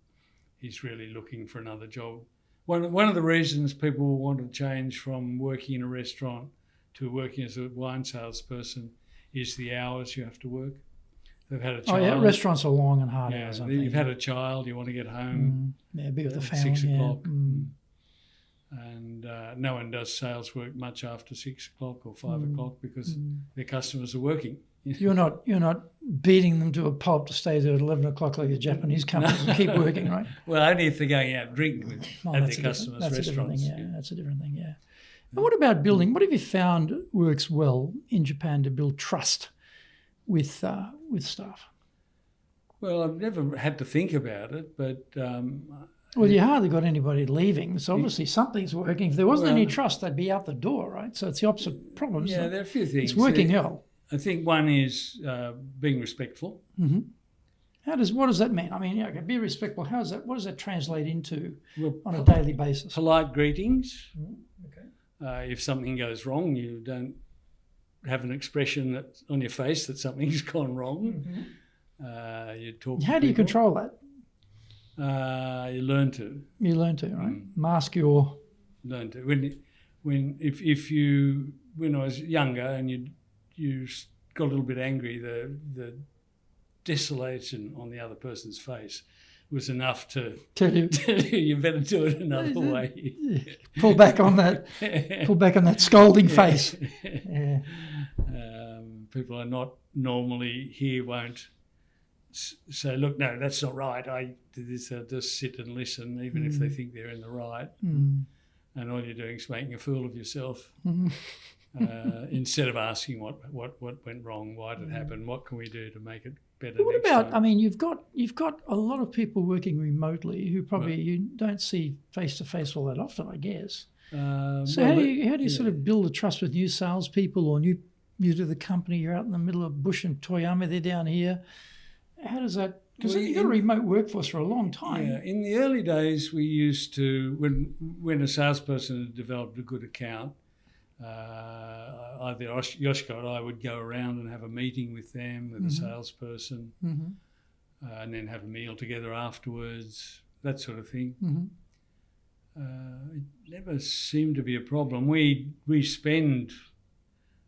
he's really looking for another job. One of the reasons people want to change from working in a restaurant to working as a wine salesperson is the hours you have to work. They've had a child. Oh, yeah, restaurants are long and hard hours. You've had a child, you want to get home. Be with the family. 6 o'clock. And no one does sales work much after 6 o'clock or 5 o'clock because their customers are working. You're not beating them to a pulp to stay there at 11 o'clock like the Japanese companies and keep working, right? Well, only if they're going out drinking at their customers' restaurants. That's a different thing, yeah. And what about building? What have you found works well in Japan to build trust with staff? Well, I've never had to think about it, but... well, you hardly got anybody leaving, so obviously something's working. If there wasn't any trust, they'd be out the door, right? So it's the opposite problem. Yeah, there are a few things. It's working well. I think one is being respectful. What does that mean? I mean, be respectful. What does that translate into on a daily basis? Polite greetings. Okay. If something goes wrong, you don't have an expression that's on your face that something's gone wrong. You talk. How do you control that? You learn to. You learn to, right? Mask your. Learn to. When I was younger and you got a little bit angry, the desolation on the other person's face was enough to tell you you better do it another way. Pull back on that scolding face. Yeah. People are not normally here won't say, look, no, that's not right. I did this. They'll just sit and listen, even if they think they're in the right. And all you're doing is making a fool of yourself. instead of asking what went wrong, why did it happen, what can we do to make it better. But what next about? time? I mean, you've got a lot of people working remotely who probably you don't see face to face all that often, I guess. So how do you sort of build a trust with new salespeople or new to the company? You're out in the middle of bush and Toyama, they're down here. How does that? Because you've got a remote workforce for a long time. Yeah, in the early days, we used to, when a salesperson had developed a good account, either Yoshiko or I would go around and have a meeting with them, with the salesperson, and then have a meal together afterwards, that sort of thing. It never seemed to be a problem.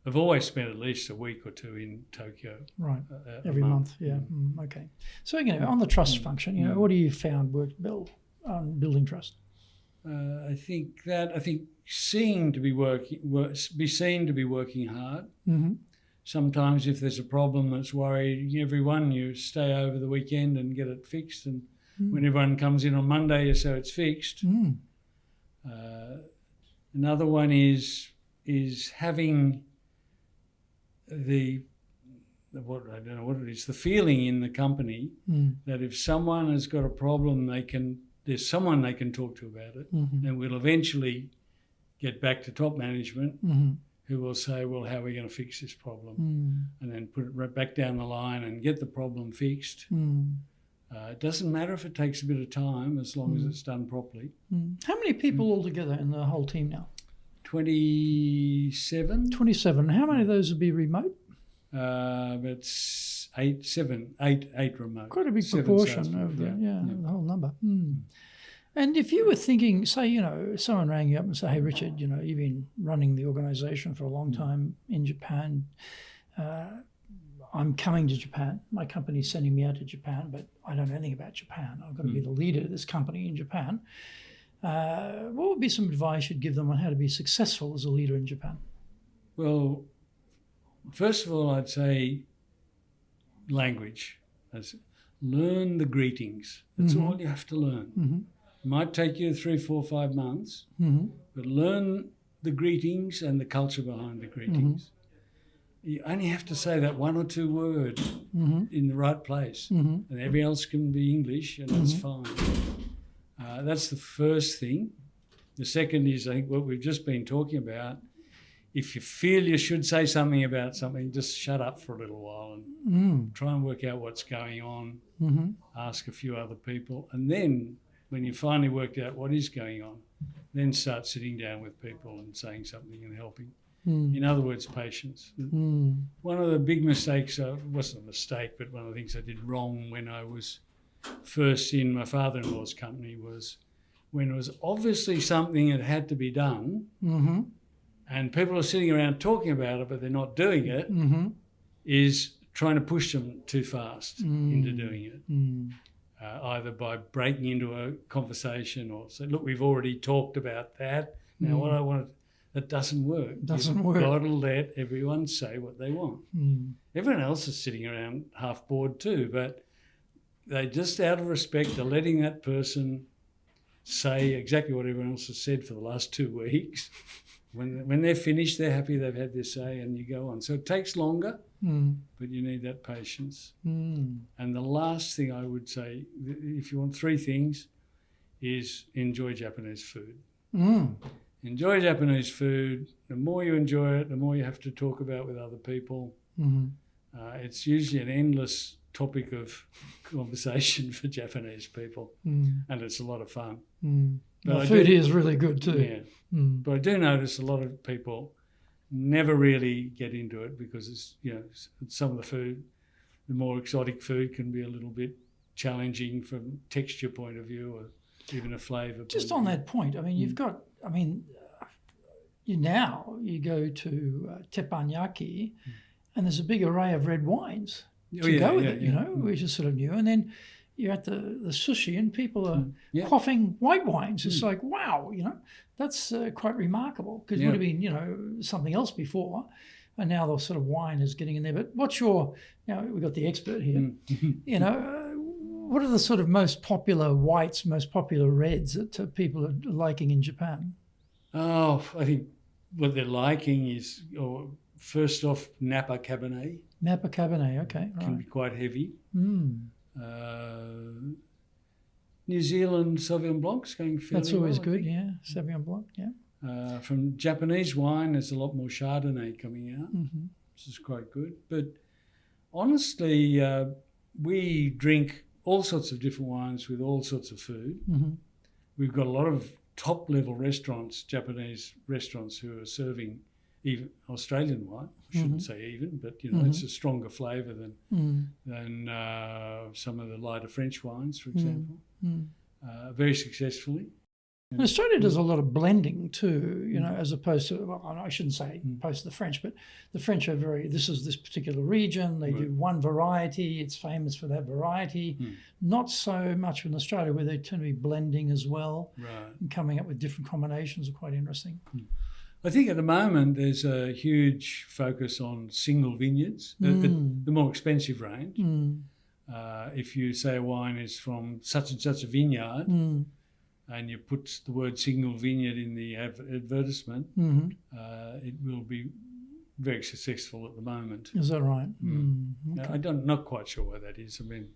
I've always spent at least a week or two in Tokyo. Right, every month, yeah. Okay. So, on the trust function, what do you found worked building trust? I think seen to be working hard. Sometimes if there's a problem that's worrying everyone, you stay over the weekend and get it fixed, and when everyone comes in on Monday, so it's fixed. Another one is having the feeling in the company that if someone has got a problem, there's someone they can talk to about it, and we'll eventually get back to top management who will say, well, how are we going to fix this problem? And then put it right back down the line and get the problem fixed. It doesn't matter if it takes a bit of time as long as it's done properly. How many people altogether in the whole team now? 27. 27. How many of those would be remote? It's eight remote. Quite a big proportion of the whole number. And if you were thinking, say, someone rang you up and say, hey, Richard, you've been running the organisation for a long time in Japan. I'm coming to Japan. My company's sending me out to Japan, but I don't know anything about Japan. I've got to be the leader of this company in Japan. What would be some advice you'd give them on how to be successful as a leader in Japan? Well, first of all, I'd say language. Learn the greetings. That's all you have to learn. It might take you 3, 4, 5 months, but learn the greetings and the culture behind the greetings. You only have to say that 1 or 2 words in the right place, and everything else can be English, and that's fine. That's the first thing. The second is, I think, what we've just been talking about. If you feel you should say something about something, just shut up for a little while and try and work out what's going on, ask a few other people, and then when you finally worked out what is going on, then start sitting down with people and saying something and helping. In other words, patience. One of the big mistakes, it wasn't a mistake, but one of the things I did wrong when I was first in my father-in-law's company was when it was obviously something that had to be done, and people are sitting around talking about it, but they're not doing it, is trying to push them too fast into doing it, either by breaking into a conversation or say, look, we've already talked about that. Now what I want to... That doesn't work. You've got to let everyone say what they want. Everyone else is sitting around half bored too, but they just out of respect are letting that person say exactly what everyone else has said for the last 2 weeks. When they're finished, they're happy they've had their say, and you go on. So it takes longer, but you need that patience. And the last thing I would say, if you want 3 things, is enjoy Japanese food. Enjoy Japanese food. The more you enjoy it, the more you have to talk about with other people. It's usually an endless topic of conversation for Japanese people, and it's a lot of fun. But food here is really good too. Yeah. But I do notice a lot of people never really get into it because it's, some of the food, the more exotic food can be a little bit challenging from texture point of view or even a flavour. Just on that point, I mean, you've got, you go to teppanyaki and there's a big array of red wines to go with it, which is sort of new. And then you're at the sushi and people are quaffing white wines. It's like, wow, that's quite remarkable because it would have been, something else before. And now the sort of wine is getting in there. But what's your, we've got the expert here, what are the sort of most popular whites, most popular reds that people are liking in Japan? Oh, I think what they're liking is, first off, Napa Cabernet. Napa Cabernet, okay, right. Can be quite heavy. Mm. New Zealand Sauvignon Blanc's going fairly That's always well, good, yeah. Sauvignon Blanc, yeah. From Japanese wine, there's a lot more Chardonnay coming out, which is quite good. But honestly, we drink all sorts of different wines with all sorts of food. Mm-hmm. We've got a lot of top-level restaurants, Japanese restaurants, who are serving even Australian wine. I shouldn't say even, but it's a stronger flavour than some of the lighter French wines, for example. Very successfully. And Australia does a lot of blending too, as opposed to, well, I shouldn't say opposed to the French, but the French are this is this particular region, they do one variety, it's famous for that variety. Not so much in Australia, where they tend to be blending as well, and coming up with different combinations are quite interesting. I think at the moment there's a huge focus on single vineyards, the more expensive range. If you say a wine is from such and such a vineyard, and you put the word single vineyard in the advertisement, it will be very successful at the moment. Is that right? Okay. I'm not quite sure why that is. I mean,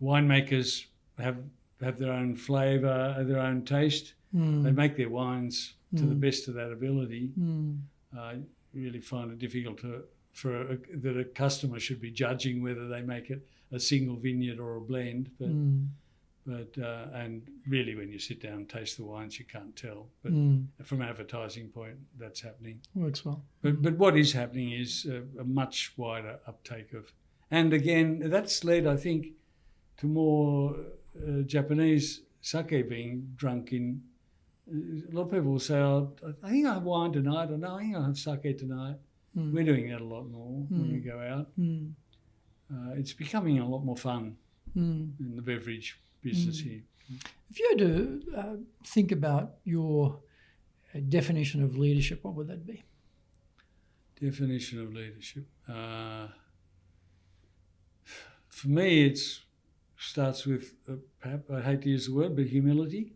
winemakers have their own flavour, their own taste. They make their wines to the best of that ability. I really find it difficult that a customer should be judging whether they make it a single vineyard or a blend, but and really when you sit down and taste the wines, you can't tell. But from an advertising point, that's happening. Works well. But what is happening is a much wider uptake of, and again, that's led, I think, to more Japanese sake being drunk in. A lot of people will say, I think I'll have wine tonight, or no, I think I'll have sake tonight. We're doing that a lot more when we go out. It's becoming a lot more fun in the beverage business here. If you had to think about your definition of leadership, what would that be? Definition of leadership. For me, it starts with, perhaps, I hate to use the word, but humility.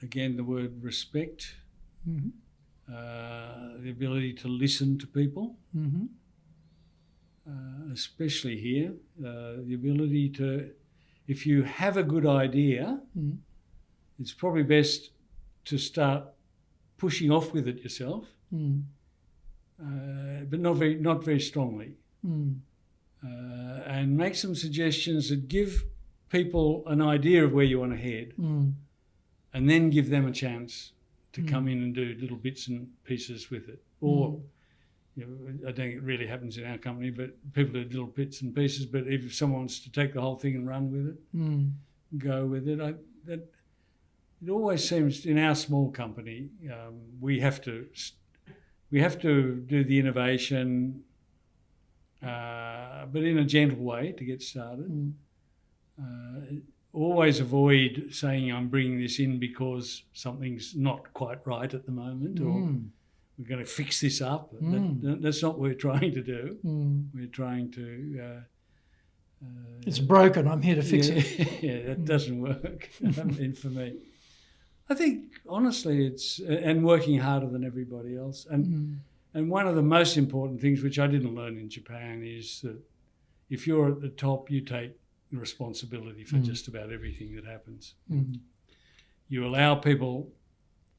Again, the word respect, the ability to listen to people, especially here, the ability to, if you have a good idea, it's probably best to start pushing off with it yourself, but not very strongly, and make some suggestions that give people an idea of where you want to head, and then give them a chance to come in and do little bits and pieces with it. Or, I don't think it really happens in our company, but people do little bits and pieces. But if someone wants to take the whole thing and run with it, go with it, it always seems in our small company we have to do the innovation, but in a gentle way to get started. Always avoid saying I'm bringing this in because something's not quite right at the moment, or we're going to fix this up. That's not what we're trying to do. We're trying to... it's broken, I'm here to fix it. Yeah, that doesn't work for me. I think, honestly, it's... And working harder than everybody else. And one of the most important things, which I didn't learn in Japan, is that if you're at the top, you take responsibility for just about everything that happens. You allow people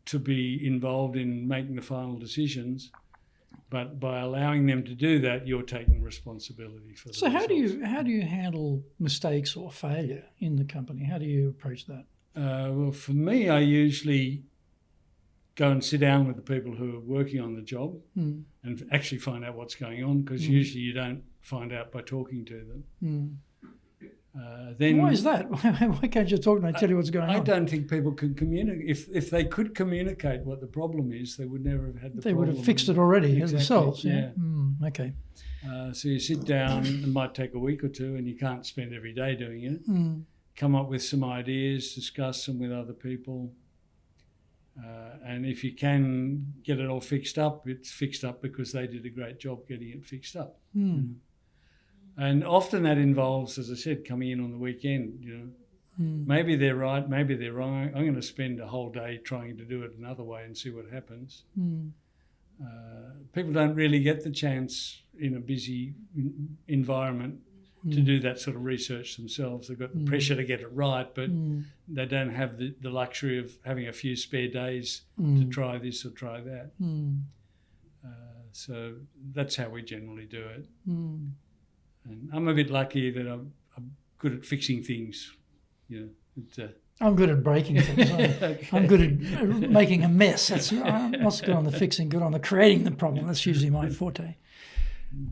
to be involved in making the final decisions, but by allowing them to do that, you're taking responsibility for the So how results. do you handle mistakes or failure in the company? How do you approach that? Well, for me, I usually go and sit down with the people who are working on the job and actually find out what's going on, because usually you don't find out by talking to them. Then why is that? Why can't you talk and I tell you what's going on? I don't think people can communicate. If they could communicate what the problem is, they would never have had the problem. They would have fixed it already themselves. Yeah. Okay. So you sit down, it might take a week or two, and you can't spend every day doing it. Come up with some ideas, discuss them with other people. And if you can get it all fixed up, it's fixed up because they did a great job getting it fixed up. And often that involves, as I said, coming in on the weekend, Maybe they're right, maybe they're wrong. I'm going to spend a whole day trying to do it another way and see what happens. People don't really get the chance in a busy environment to do that sort of research themselves. They've got the pressure to get it right, but they don't have the luxury of having a few spare days to try this or try that. So that's how we generally do it. And I'm a bit lucky that I'm good at fixing things. I'm good at breaking things. Okay. I'm good at making a mess. I'm not good on the fixing, good on the creating the problem. That's usually my forte.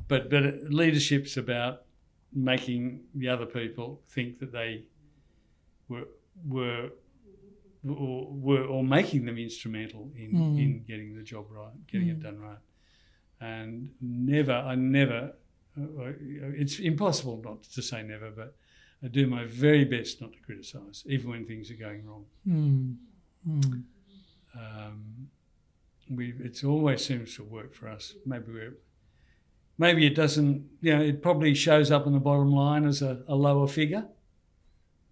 But leadership's about making the other people think that they were or making them instrumental in getting the job right, getting it done right. And I never, it's impossible not to say never, but I do my very best not to criticise, even when things are going wrong. It always seems to work for us. Maybe it doesn't, it probably shows up on the bottom line as a lower figure,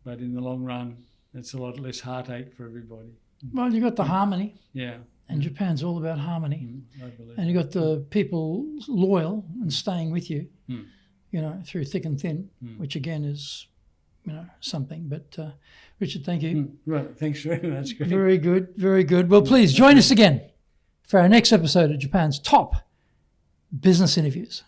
but in the long run, it's a lot less heartache for everybody. Well, you got the harmony. Yeah. And Japan's all about harmony. I believe. And you got the people loyal and staying with you, through thick and thin, which again is, something. But Richard, thank you. Right, thanks very much. Greg. Very good, very good. Well, please join us again for our next episode of Japan's top business interviews.